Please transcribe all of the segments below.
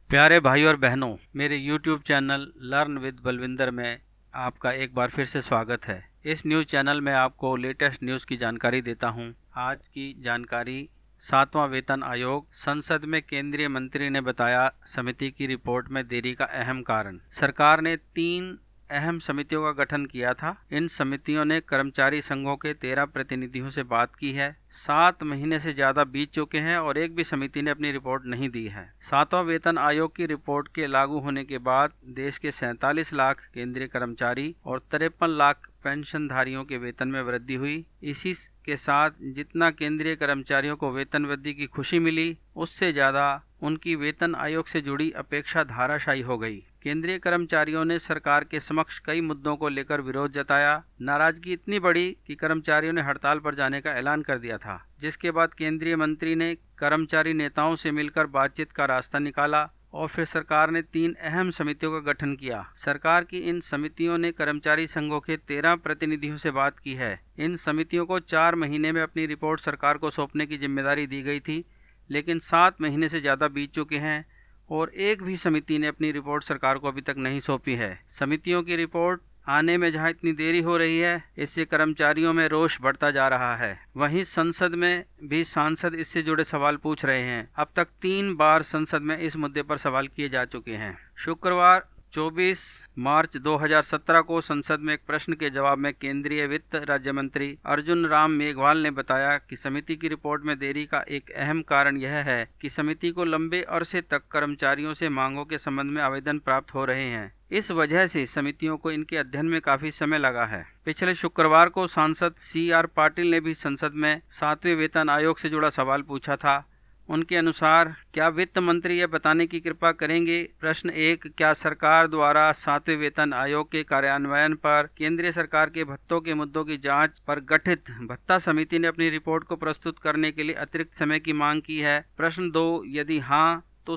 प्यारे भाई और बहनों, मेरे YouTube channel learn with Balwinder में आपका एक बार फिर से स्वागत है। इस न्यूज़ चैनल में आपको लेटेस्ट न्यूज़ की जानकारी देता हूं। आज की जानकारी, सातवां वेतन आयोग, संसद में केंद्रीय मंत्री ने बताया समिति की रिपोर्ट में देरी का अहम कारण। सरकार ने 3 अहम समितियों का गठन किया था। इन समितियों ने कर्मचारी संघों के 13 प्रतिनिधियों से बात की है। 7 महीने से ज्यादा बीत चुके हैं और एक भी समिति ने अपनी रिपोर्ट नहीं दी है। सातवां वेतन आयोग की रिपोर्ट के लागू होने के बाद देश के 47 लाख केंद्रीय कर्मचारी और 53 लाख पेंशनधारियों के वेतन में वृद्धि हुई। इसी के साथ जितना केंद्रीय कर्मचारियों को वेतन वृद्धि की खुशी मिली, उससे ज्यादा उनकी वेतन आयोग से जुड़ी अपेक्षा धाराशायी हो गई। केंद्रीय कर्मचारियों ने सरकार के समक्ष कई मुद्दों को लेकर विरोध जताया। नाराजगी इतनी बढ़ी कि कर्मचारियों ने हड़ताल पर जाने का ऐलान कर दिया था, जिसके बाद केंद्रीय मंत्री ने कर्मचारी नेताओं से मिलकर बातचीत का रास्ता निकाला और फिर सरकार ने 3 अहम समितियों का गठन किया। सरकार की इन समितियों ने कर्मचारी संघों के 13 प्रतिनिधियों से बात की है। इन समितियों को 4 महीने में अपनी रिपोर्ट सरकार को सौंपने की जिम्मेदारी दी गई थी, लेकिन 7 महीने से ज़्यादा बीत चुके हैं और एक भी समिति ने अपनी रिपोर्ट सरकार को अभी तक नहीं सौंपी है। समितियों की रिपोर्ट आने में जहां इतनी देरी हो रही है, इससे कर्मचारियों में रोष बढ़ता जा रहा है। वहीं संसद में भी सांसद इससे जुड़े सवाल पूछ रहे हैं। अब तक 3 बार संसद में इस मुद्दे पर सवाल किए जा चुके हैं। शुक्रवार 24 मार्च 2017 को संसद में एक प्रश्न के जवाब में केंद्रीय वित्त राज्य मंत्री अर्जुन राम मेघवाल ने बताया कि समिति की रिपोर्ट में देरी का एक अहम कारण यह है कि समिति को लंबे अरसे तक कर्मचारियों से मांगों के संबंध में आवेदन प्राप्त हो रहे हैं। इस वजह से समितियों को इनके अध्ययन में काफी समय लगा है। पिछले शुक्रवार को सांसद CR पाटिल ने भी संसद में 7वें वेतन आयोग से जुड़ा सवाल पूछा था। उनके अनुसार, क्या वित्त मंत्री यह बताने की कृपा करेंगे? प्रश्न 1, क्या सरकार द्वारा 7वें वेतन आयोग के कार्यान्वयन पर केंद्रीय सरकार के भत्तों के मुद्दों की जांच पर गठित भत्ता समिति ने अपनी रिपोर्ट को प्रस्तुत करने के लिए अतिरिक्त समय की मांग की है? प्रश्न 2, यदि हाँ तो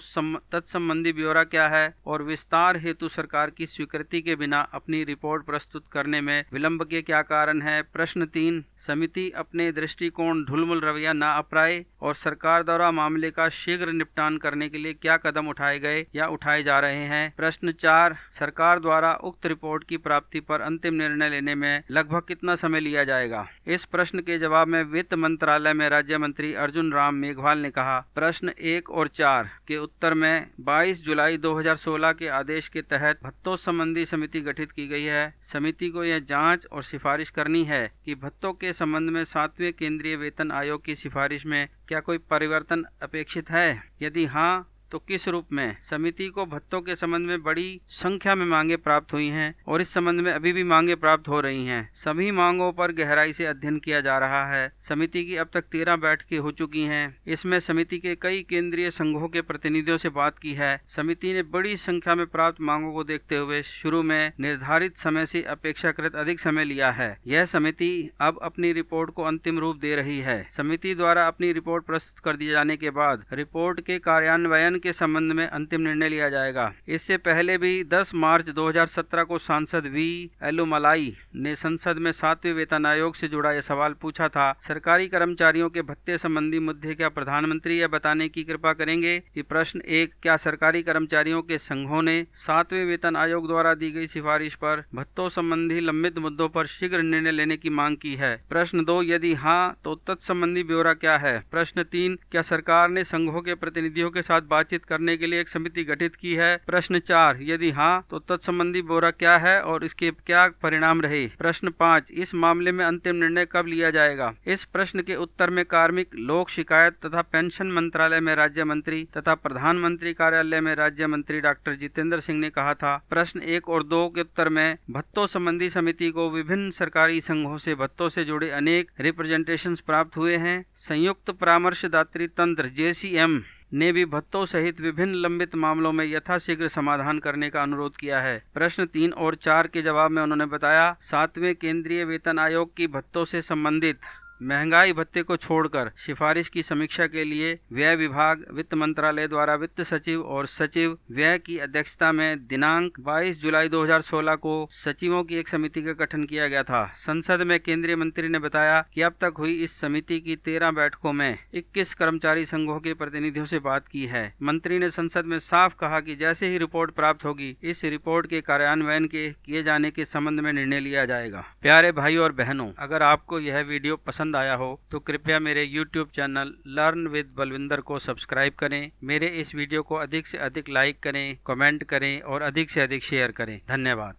तत्संबंधी ब्यौरा क्या है और विस्तार हेतु सरकार की स्वीकृति के बिना अपनी रिपोर्ट प्रस्तुत करने में विलंब के क्या कारण है? प्रश्न 3, समिति अपने दृष्टिकोण ढुलमुल रवैया न अपनाए और सरकार द्वारा मामले का शीघ्र निपटान करने के लिए क्या कदम उठाए गए या उठाए जा रहे हैं? प्रश्न 4, सरकार द्वारा उक्त रिपोर्ट की प्राप्ति पर अंतिम निर्णय लेने में लगभग कितना समय लिया जाएगा? इस प्रश्न के जवाब में वित्त मंत्रालय में राज्य मंत्री अर्जुन राम मेघवाल ने कहा, प्रश्न 1 और 4 के उत्तर में 22 जुलाई 2016 के आदेश के तहत भत्तों संबंधी समिति गठित की गई है। समिति को यह जांच और सिफारिश करनी है कि भत्तों के संबंध में 7वें केंद्रीय वेतन आयोग की सिफारिश में क्या कोई परिवर्तन अपेक्षित है? यदि हाँ, तो किस रूप में? समिति को भत्तों के संबंध में बड़ी संख्या में मांगे प्राप्त हुई हैं और इस संबंध में अभी भी मांगे प्राप्त हो रही हैं। सभी मांगों पर गहराई से अध्ययन किया जा रहा है। समिति की अब तक 13 बैठकें हो चुकी हैं। इसमें समिति के कई केंद्रीय संघों के प्रतिनिधियों से बात की है। समिति ने बड़ी संख्या में प्राप्त मांगों को देखते हुए शुरू में निर्धारित समय से अपेक्षाकृत अधिक समय लिया है। यह समिति अब अपनी रिपोर्ट को अंतिम रूप दे रही है। समिति द्वारा अपनी रिपोर्ट प्रस्तुत कर दिए जाने के बाद रिपोर्ट के कार्यान्वयन के संबंध में अंतिम निर्णय लिया जाएगा। इससे पहले भी 10 मार्च 2017 को सांसद V. एलुमलाई ने संसद में 7वें वेतन आयोग से जुड़ा यह सवाल पूछा था, सरकारी कर्मचारियों के भत्ते संबंधी मुद्दे क्या प्रधानमंत्री यह बताने की कृपा करेंगे कि प्रश्न 1, क्या सरकारी कर्मचारियों के संघों ने 7वें वेतन आयोग द्वारा दी गई सिफारिश पर भत्तों संबंधी लंबित मुद्दों पर शीघ्र निर्णय लेने की मांग की है? प्रश्न 2, यदि हाँ तो तत्संबंधी ब्यौरा क्या है? प्रश्न 3, क्या सरकार ने संघों के प्रतिनिधियों के साथ बातचीत करने के लिए एक समिति गठित की है? प्रश्न 4, यदि हाँ तो तत्संबंधी ब्यौरा क्या है और इसके क्या परिणाम रहे? प्रश्न 5, इस मामले में अंतिम निर्णय कब लिया जाएगा? इस प्रश्न के उत्तर में कार्मिक, लोक शिकायत तथा पेंशन मंत्रालय में राज्य मंत्री तथा प्रधानमंत्री कार्यालय में राज्य मंत्री डॉक्टर जितेंद्र सिंह ने कहा था। प्रश्न 1 और 2 के उत्तर में भत्तों संबंधी समिति को विभिन्न सरकारी संघों से भत्तों से जुड़े अनेक रिप्रेजेंटेशंस प्राप्त हुए हैं। संयुक्त परामर्शदात्री तंत्र JCM ने भी भत्तों सहित विभिन्न लंबित मामलों में यथाशीघ्र समाधान करने का अनुरोध किया है। प्रश्न 3 और 4 के जवाब में उन्होंने बताया, 7वें केंद्रीय वेतन आयोग की भत्तों से संबंधित महंगाई भत्ते को छोड़कर सिफारिश की समीक्षा के लिए व्यय विभाग, वित्त मंत्रालय द्वारा वित्त सचिव और सचिव व्यय की अध्यक्षता में दिनांक 22 जुलाई 2016 को सचिवों की एक समिति का गठन किया गया था। संसद में केंद्रीय मंत्री ने बताया कि अब तक हुई इस समिति की 13 बैठकों में 21 कर्मचारी संघों के प्रतिनिधियों से बात की है। मंत्री ने संसद में साफ कहा कि जैसे ही रिपोर्ट प्राप्त होगी, इस रिपोर्ट के कार्यान्वयन के किए जाने के संबंध में निर्णय लिया जाएगा। प्यारे भाई और बहनों, अगर आपको यह वीडियो पसंद आया हो तो कृपया मेरे YouTube channel learn with Balwinder को सब्सक्राइब करें। मेरे इस वीडियो को अधिक से अधिक लाइक करें, कमेंट करें और अधिक से अधिक शेयर करें। धन्यवाद।